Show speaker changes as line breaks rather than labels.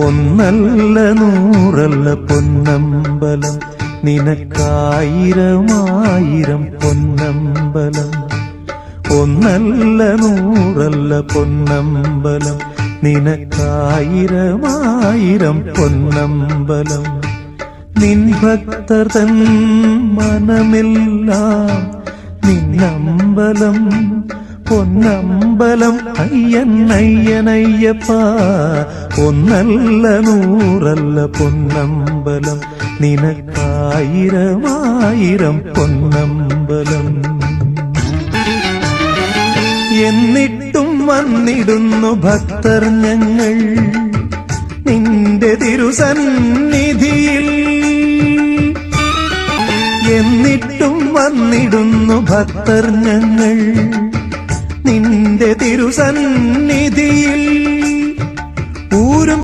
ഒന്നല്ല നൂറല്ല പൊന്നമ്പലം, നിനക്കായിരമായിരം പൊന്നമ്പലം. ഒന്നല്ല നൂറല്ല പൊന്നമ്പലം, നിനക്കായിരമായിരം പൊന്നമ്പലം. നിൻ ഭക്തർ തൻ മനമെല്ലാം നിന്നമ്പലം, പൊന്നമ്പലം അയ്യൻ അയ്യനയ്യപ്പ. ഒന്നല്ല നൂറല്ല പൊന്നമ്പലം, നിനക്കായിരമായിരം പൊന്നമ്പലം. എന്നിട്ടും വന്നിടുന്നു ഭക്തർ ഞങ്ങൾ നിന്റെ തിരുസന്നിധിയിൽ. എന്നിട്ടും വന്നിടുന്നു ഭക്തർ ഞങ്ങൾ നിന്റെ തിരുസന്നിധിയിൽ.